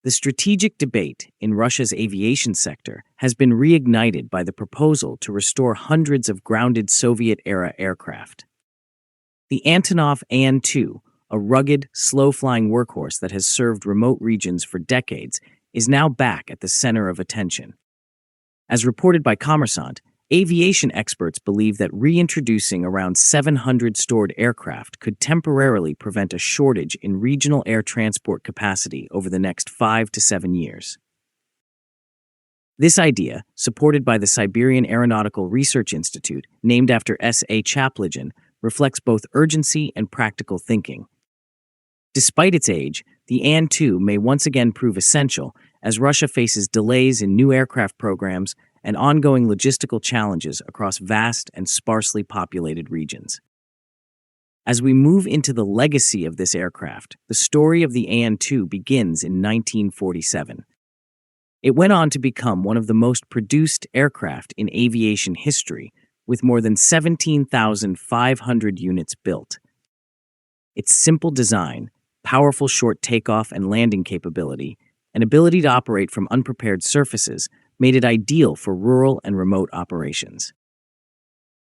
The strategic debate in Russia's aviation sector has been reignited by the proposal to restore hundreds of grounded Soviet-era aircraft. The Antonov An-2, a rugged, slow-flying workhorse that has served remote regions for decades, is now back at the center of attention. As reported by Kommersant, aviation experts believe that reintroducing around 700 stored aircraft could temporarily prevent a shortage in regional air transport capacity over the next 5 to 7 years. This idea, supported by the Siberian Aeronautical Research Institute, named after S.A. Chaplygin, reflects both urgency and practical thinking. Despite its age, the An-2 may once again prove essential as Russia faces delays in new aircraft programs and ongoing logistical challenges across vast and sparsely populated regions. As we move into the legacy of this aircraft, the story of the An-2 begins in 1947. It went on to become one of the most produced aircraft in aviation history, with more than 17,500 units built. Its simple design, powerful short takeoff and landing capability, and ability to operate from unprepared surfaces made it ideal for rural and remote operations.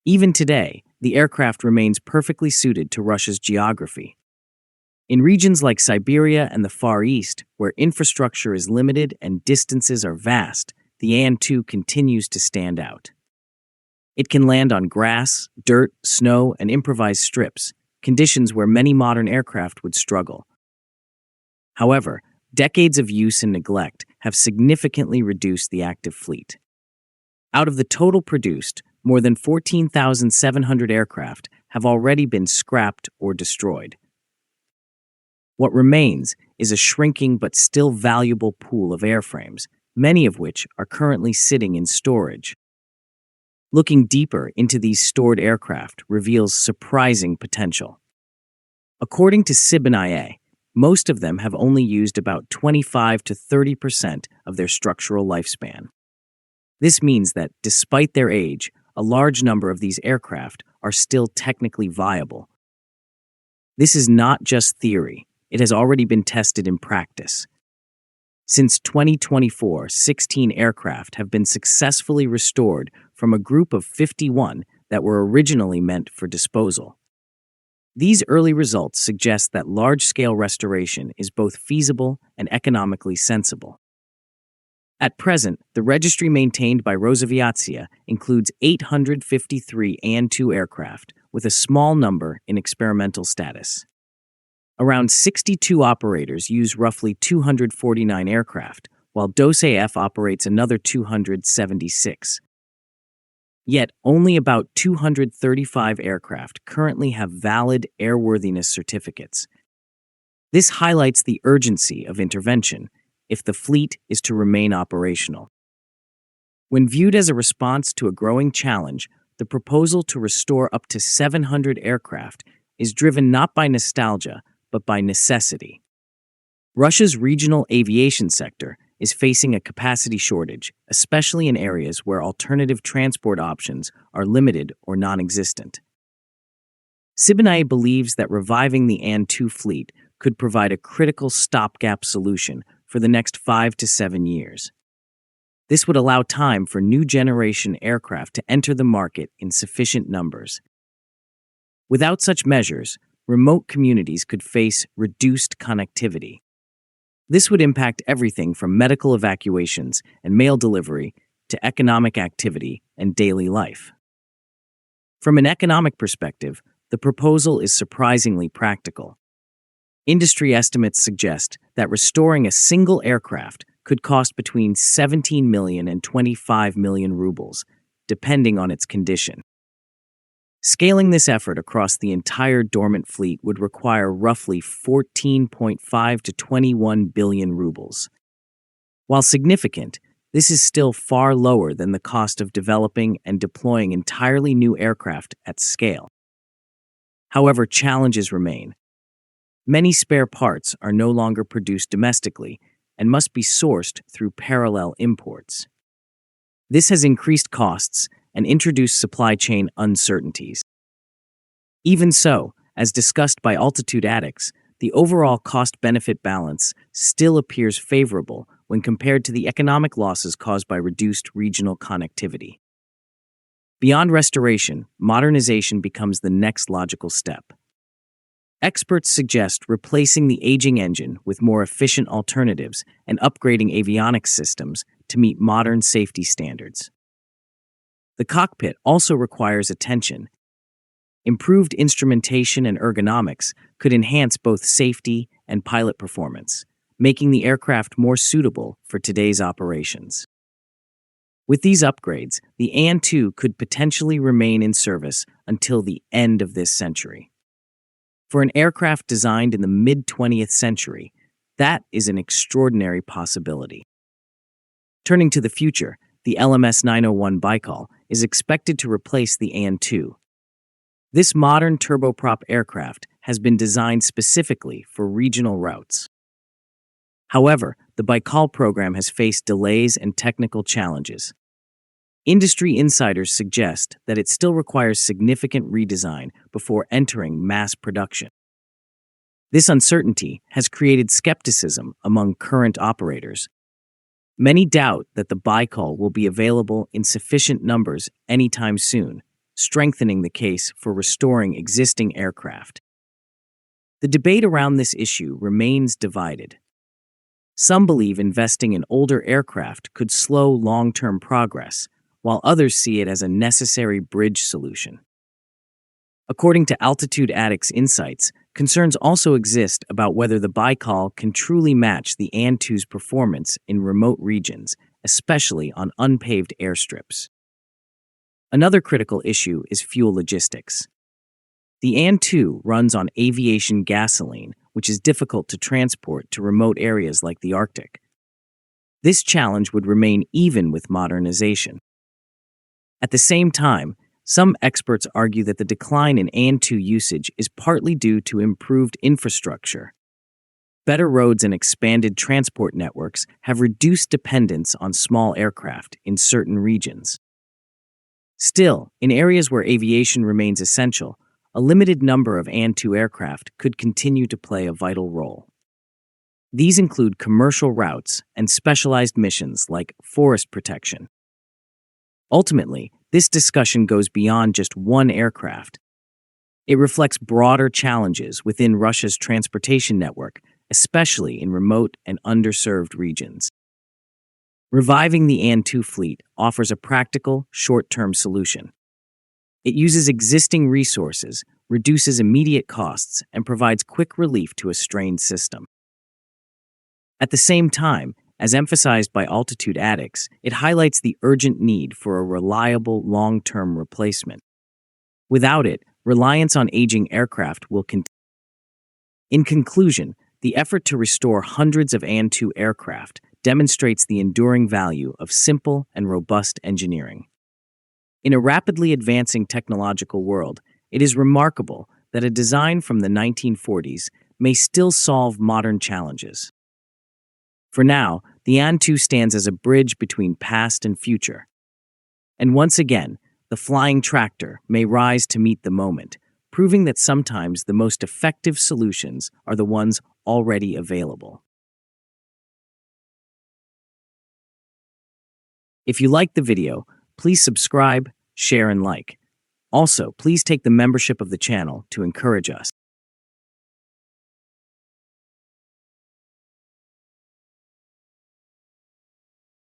Even today, the aircraft remains perfectly suited to Russia's geography. In regions like Siberia and the Far East, where infrastructure is limited and distances are vast, the An-2 continues to stand out. It can land on grass, dirt, snow, and improvised strips, conditions where many modern aircraft would struggle. However, decades of use and neglect have significantly reduced the active fleet. Out of the total produced, more than 14,700 aircraft have already been scrapped or destroyed. What remains is a shrinking but still valuable pool of airframes, many of which are currently sitting in storage. Looking deeper into these stored aircraft reveals surprising potential. According to SIBNIA, most of them have only used about 25 to 30% of their structural lifespan. This means that, despite their age, a large number of these aircraft are still technically viable. This is not just theory, it has already been tested in practice. Since 2024, 16 aircraft have been successfully restored from a group of 51 that were originally meant for disposal. These early results suggest that large-scale restoration is both feasible and economically sensible. At present, the registry maintained by Rosaviatia includes 853 An-2 aircraft, with a small number in experimental status. Around 62 operators use roughly 249 aircraft, while DOSAF operates another 276. Yet, only about 235 aircraft currently have valid airworthiness certificates. This highlights the urgency of intervention if the fleet is to remain operational. When viewed as a response to a growing challenge, the proposal to restore up to 700 aircraft is driven not by nostalgia, but by necessity. Russia's regional aviation sector is facing a capacity shortage, especially in areas where alternative transport options are limited or non-existent. SIBNIA believes that reviving the An-2 fleet could provide a critical stopgap solution for the next 5 to 7 years. This would allow time for new generation aircraft to enter the market in sufficient numbers. Without such measures, remote communities could face reduced connectivity. This would impact everything from medical evacuations and mail delivery to economic activity and daily life. From an economic perspective, the proposal is surprisingly practical. Industry estimates suggest that restoring a single aircraft could cost between 17 million and 25 million rubles, depending on its condition. Scaling this effort across the entire dormant fleet would require roughly 14.5 to 21 billion rubles. While significant, this is still far lower than the cost of developing and deploying entirely new aircraft at scale. However, challenges remain. Many spare parts are no longer produced domestically and must be sourced through parallel imports. This has increased costs and introduced supply chain uncertainties. Even so, as discussed by Altitude Addicts, the overall cost-benefit balance still appears favorable when compared to the economic losses caused by reduced regional connectivity. Beyond restoration, modernization becomes the next logical step. Experts suggest replacing the aging engine with more efficient alternatives and upgrading avionics systems to meet modern safety standards. The cockpit also requires attention. Improved instrumentation and ergonomics could enhance both safety and pilot performance, making the aircraft more suitable for today's operations. With these upgrades, the An-2 could potentially remain in service until the end of this century. For an aircraft designed in the mid-20th century, that is an extraordinary possibility. Turning to the future, the LMS-901 Baikal is expected to replace the An-2. This modern turboprop aircraft has been designed specifically for regional routes. However, the Baikal program has faced delays and technical challenges. Industry insiders suggest that it still requires significant redesign before entering mass production. This uncertainty has created skepticism among current operators. Many doubt that the Baikal will be available in sufficient numbers anytime soon, strengthening the case for restoring existing aircraft. The debate around this issue remains divided. Some believe investing in older aircraft could slow long-term progress, while others see it as a necessary bridge solution. According to Altitude Addicts Insights, concerns also exist about whether the Baikal can truly match the An-2's performance in remote regions, especially on unpaved airstrips. Another critical issue is fuel logistics. The An-2 runs on aviation gasoline, which is difficult to transport to remote areas like the Arctic. This challenge would remain even with modernization. At the same time, some experts argue that the decline in An-2 usage is partly due to improved infrastructure. Better roads and expanded transport networks have reduced dependence on small aircraft in certain regions. Still, in areas where aviation remains essential, a limited number of An-2 aircraft could continue to play a vital role. These include commercial routes and specialized missions like forest protection. Ultimately, this discussion goes beyond just one aircraft. It reflects broader challenges within Russia's transportation network, especially in remote and underserved regions. Reviving the An-2 fleet offers a practical, short-term solution. It uses existing resources, reduces immediate costs, and provides quick relief to a strained system. At the same time, as emphasized by Altitude Addicts, it highlights the urgent need for a reliable long-term replacement. Without it, reliance on aging aircraft will continue. In conclusion, the effort to restore hundreds of An-2 aircraft demonstrates the enduring value of simple and robust engineering. In a rapidly advancing technological world, it is remarkable that a design from the 1940s may still solve modern challenges. For now, the An-2 stands as a bridge between past and future. And once again, the flying tractor may rise to meet the moment, proving that sometimes the most effective solutions are the ones already available. If you liked the video, please subscribe, share, and like. Also, please take the membership of the channel to encourage us.